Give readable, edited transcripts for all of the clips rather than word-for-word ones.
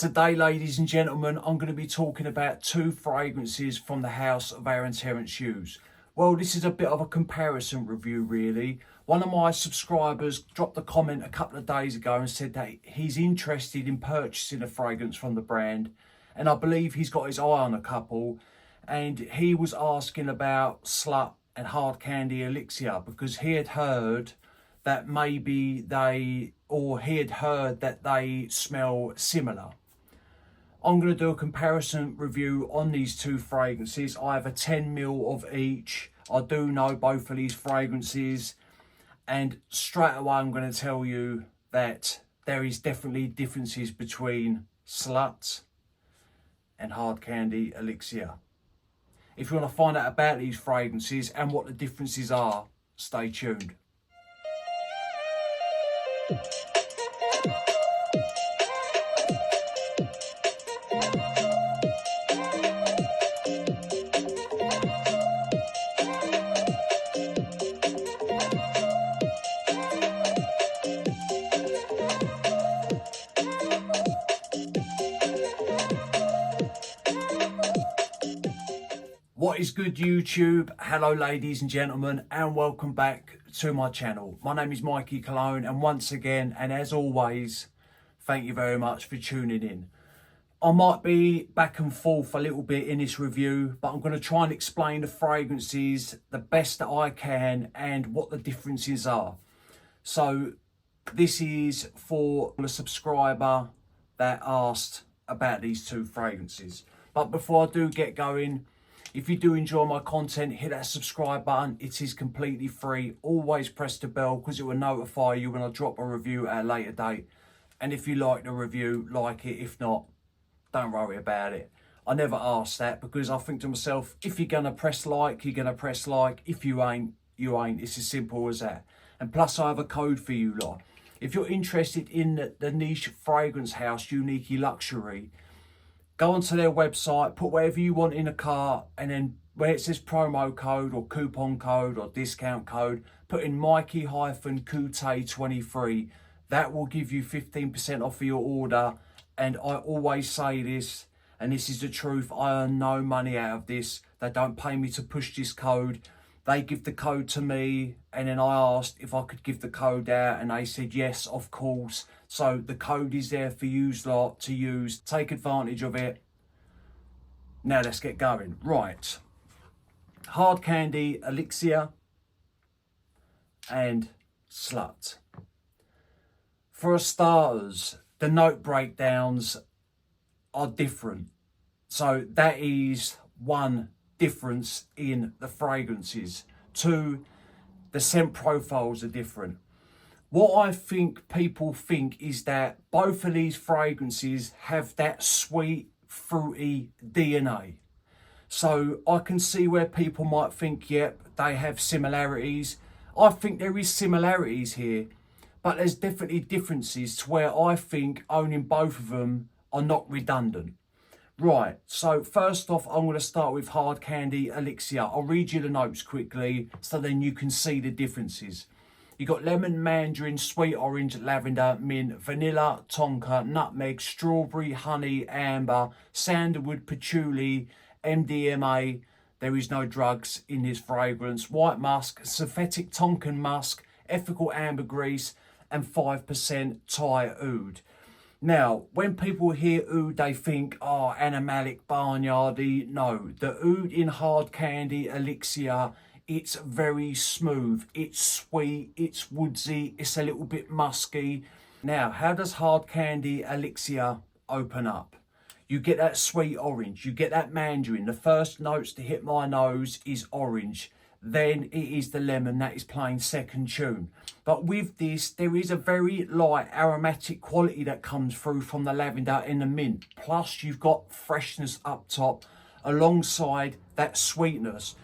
Today, ladies and gentlemen, I'm going to be talking about two fragrances from the house of Terence Hughes. Well, this is a bit of a comparison review, really. One of my subscribers dropped a comment a couple of days ago and said that he's interested in purchasing a fragrance from the brand. And I believe he's got his eye on a couple. And he was asking about Slut and Hard Candy Elixir because he had heard that maybe they smell similar. I'm going to do a comparison review on these two fragrances. I have a 10ml of each. I do know both of these fragrances. And straight away I'm going to tell you that there is definitely differences between Slut and Hard Candy Elixir. If you want to find out about these fragrances and what the differences are, stay tuned. What is good, YouTube? Hello ladies and gentlemen, and welcome back to my channel. My name is Mikey Cologne, and once again, and as always, thank you very much for tuning in. I might be back and forth a little bit in this review, but I'm going to try and explain the fragrances the best that I can and what the differences are. So this is for a subscriber that asked about these two fragrances. But before I do get going, if you do enjoy my content, hit that subscribe button. It is completely free. Always press the bell because it will notify you when I drop a review at a later date. And if you like the review, like it. If not, don't worry about it. I never ask that because I think to myself, if you're going to press like, you're going to press like. If you ain't, you ain't. It's as simple as that. And plus I have a code for you lot. If you're interested in the niche fragrance house, Candy Elixir, go onto their website, put whatever you want in a cart, and then where it says promo code or coupon code or discount code, put in Mikey-Kute23. That will give you 15% off of your order. And I always say this, and this is the truth, I earn no money out of this. They don't pay me to push this code. They give the code to me, and then I asked if I could give the code out, and they said yes, of course. So the code is there for you lot to use. Take advantage of it. Now let's get going. Right. Hard Candy Elixir and Slut. For starters, the note breakdowns are different. So that is one difference in the fragrances. Two, the scent profiles are different. What I think people think is that both of these fragrances have that sweet, fruity DNA. So I can see where people might think, yep, they have similarities. I think there is similarities here, but there's definitely differences to where I think owning both of them are not redundant. Right, so first off, I'm going to start with Hard Candy Elixir. I'll read you the notes quickly so then you can see the differences. You got lemon, mandarin, sweet orange, lavender, mint, vanilla, tonka, nutmeg, strawberry, honey, amber, sandalwood, patchouli, MDMA. There is no drugs in this fragrance. White musk, synthetic Tonkan musk, ethical ambergris, and 5% Thai oud. Now, when people hear oud, they think, oh, animalic, barnyardy. No, the oud in Hard Candy Elixir, it's very smooth, it's sweet, it's woodsy, it's a little bit musky. Now, how does Hard Candy Elixir open up? You get that sweet orange, you get that mandarin. The first notes to hit my nose is orange. Then it is the lemon that is playing second tune. But with this, there is a very light aromatic quality that comes through from the lavender and the mint. Plus, you've got freshness up top alongside that sweetness.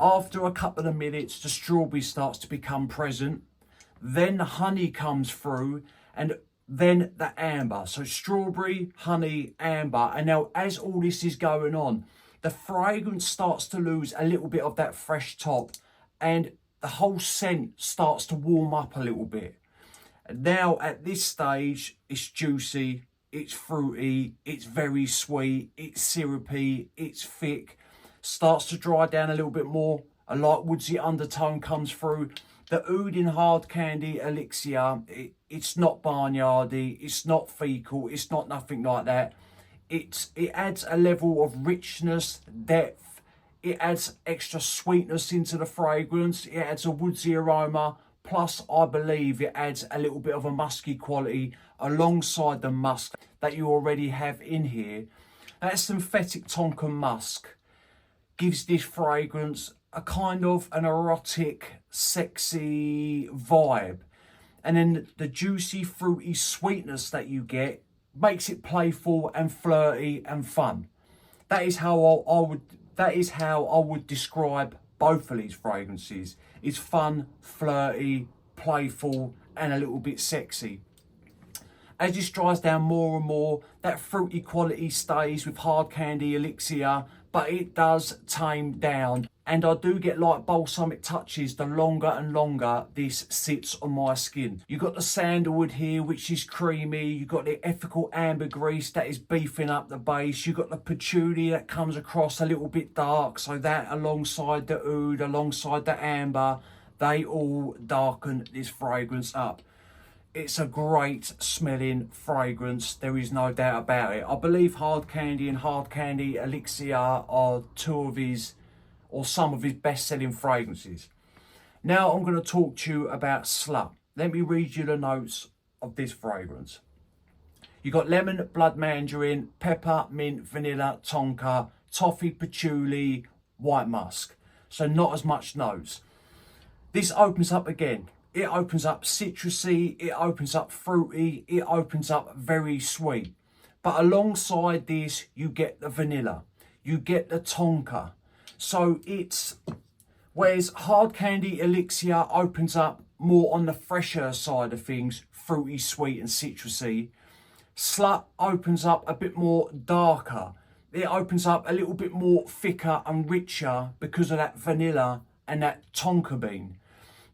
After a couple of minutes, the strawberry starts to become present. Then the honey comes through, and then the amber. So strawberry, honey, amber. And now as all this is going on, the fragrance starts to lose a little bit of that fresh top, and the whole scent starts to warm up a little bit. And now at this stage, it's juicy, it's fruity, it's very sweet, it's syrupy, it's thick, starts to dry down a little bit more, a light woodsy undertone comes through. The oud in Hard Candy Elixir, it's not barnyardy, it's not fecal, it's not nothing like that. It adds a level of richness, depth, it adds extra sweetness into the fragrance, it adds a woodsy aroma, plus I believe it adds a little bit of a musky quality alongside the musk that you already have in here. That synthetic Tonka musk gives this fragrance a kind of an erotic, sexy vibe. And then the juicy, fruity sweetness that you get makes it playful and flirty and fun. That is how I would describe both of these fragrances. It's fun, flirty, playful, and a little bit sexy. As this dries down more and more, that fruity quality stays with Hard Candy Elixir, but it does tame down. And I do get light balsamic touches the longer and longer this sits on my skin. You've got the sandalwood here, which is creamy. You've got the ethical ambergris that is beefing up the base. You've got the patchouli that comes across a little bit dark. So that alongside the oud, alongside the amber, they all darken this fragrance up. It's a great smelling fragrance, there is no doubt about it. I believe Hard Candy and Hard Candy Elixir are two of his, or some of his best-selling fragrances. Now I'm going to talk to you about Slut. Let me read you the notes of this fragrance. You got lemon, blood mandarin, pepper, mint, vanilla, tonka, toffee, patchouli, white musk. So not as much notes. This opens up again. It opens up citrusy, it opens up fruity, it opens up very sweet. But alongside this, you get the vanilla, you get the tonka. So it's, whereas Hard Candy Elixir opens up more on the fresher side of things, fruity, sweet and citrusy, Slut opens up a bit more darker. It opens up a little bit more thicker and richer because of that vanilla and that tonka bean.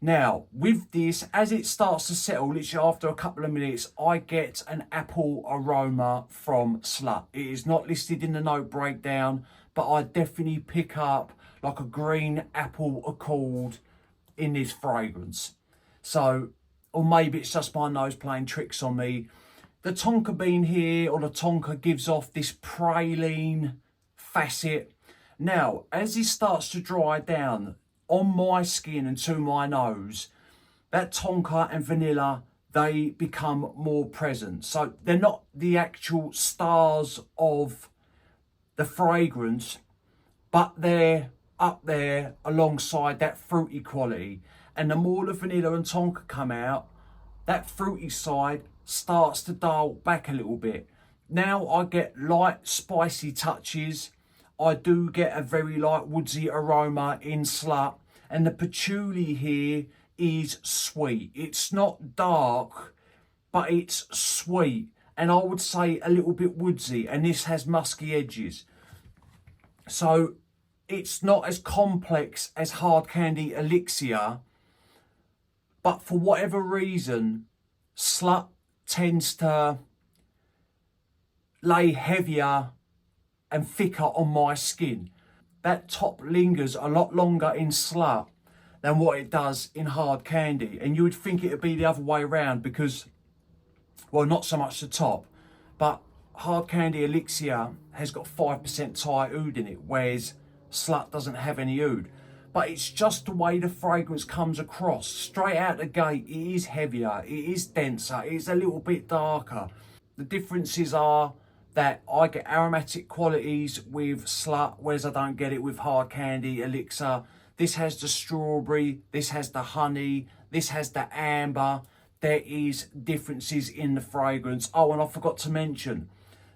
Now, with this, as it starts to settle, literally after a couple of minutes, I get an apple aroma from Slut. It is not listed in the note breakdown, but I definitely pick up like a green apple accord in this fragrance. So, or maybe it's just my nose playing tricks on me. The tonka bean here, or the tonka, gives off this praline facet. Now, as this starts to dry down, on my skin and to my nose, that tonka and vanilla, they become more present. So they're not the actual stars of the fragrance, but they're up there alongside that fruity quality. And the more the vanilla and tonka come out, that fruity side starts to dial back a little bit. Now I get light spicy touches. I do get a very light woodsy aroma in Slut, and the patchouli here is sweet. It's not dark, but it's sweet, and I would say a little bit woodsy, and this has musky edges. So it's not as complex as Hard Candy Elixir, but for whatever reason, Slut tends to lay heavier and thicker on my skin. That top lingers a lot longer in Slut than what it does in Hard Candy. And you would think it would be the other way around because, well, not so much the top, but Hard Candy Elixir has got 5% Thai oud in it, whereas Slut doesn't have any oud. But it's just the way the fragrance comes across. Straight out the gate, it is heavier, it is denser, it is a little bit darker. The differences are that I get aromatic qualities with Slut, whereas I don't get it with Hard Candy Elixir. This has the strawberry, this has the honey, this has the amber. There is differences in the fragrance. Oh, and I forgot to mention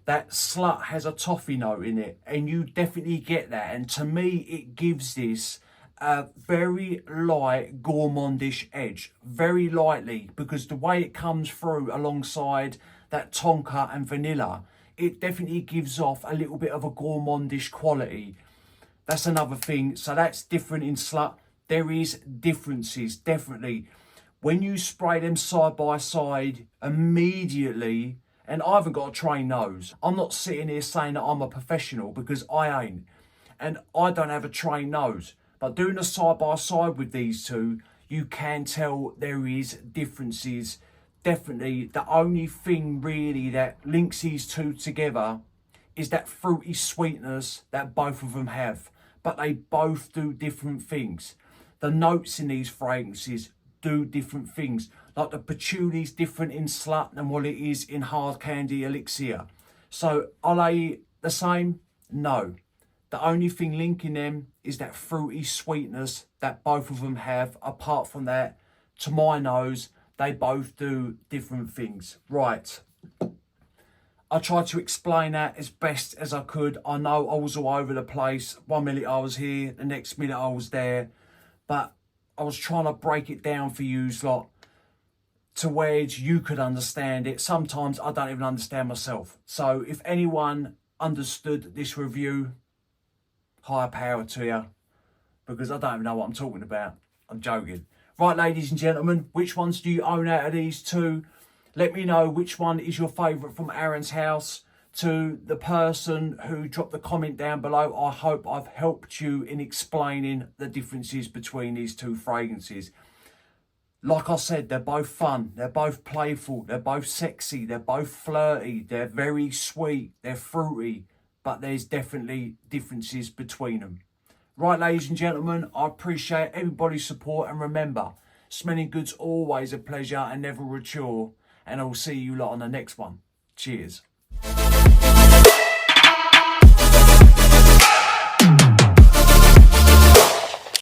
that Slut has a toffee note in it, and you definitely get that. And to me, it gives this a very light gourmandish edge, very lightly, because the way it comes through alongside that tonka and vanilla, it definitely gives off a little bit of a gourmandish quality. That's another thing. So that's different in Slut. There is differences, definitely. When you spray them side by side, immediately And I haven't got a trained nose. I'm not sitting here saying that I'm a professional, because I ain't. And I don't have a trained nose. But doing a side by side with these two, you can tell there is differences. Definitely the only thing really that links these two together is that fruity sweetness that both of them have. But they both do different things. The notes in these fragrances do different things. Like the patchouli is different in Slut than what it is in Hard Candy Elixir. So are they the same? No. The only thing linking them is that fruity sweetness that both of them have. Apart from that, to my nose, they both do different things. Right. I tried to explain that as best as I could. I know I was all over the place. 1 minute I was here, the next minute I was there. But I was trying to break it down for you lot to where you could understand it. Sometimes I don't even understand myself. So if anyone understood this review, higher power to you, because I don't even know what I'm talking about. I'm joking. Right, ladies and gentlemen, which ones do you own out of these two? Let me know which one is your favourite from Aaron's house. To the person who dropped the comment down below, I hope I've helped you in explaining the differences between these two fragrances. Like I said, they're both fun, they're both playful, they're both sexy, they're both flirty, they're very sweet, they're fruity, but there's definitely differences between them. Right, ladies and gentlemen, I appreciate everybody's support, and remember, smelling good's always a pleasure and never a chore, and I'll see you lot on the next one. Cheers.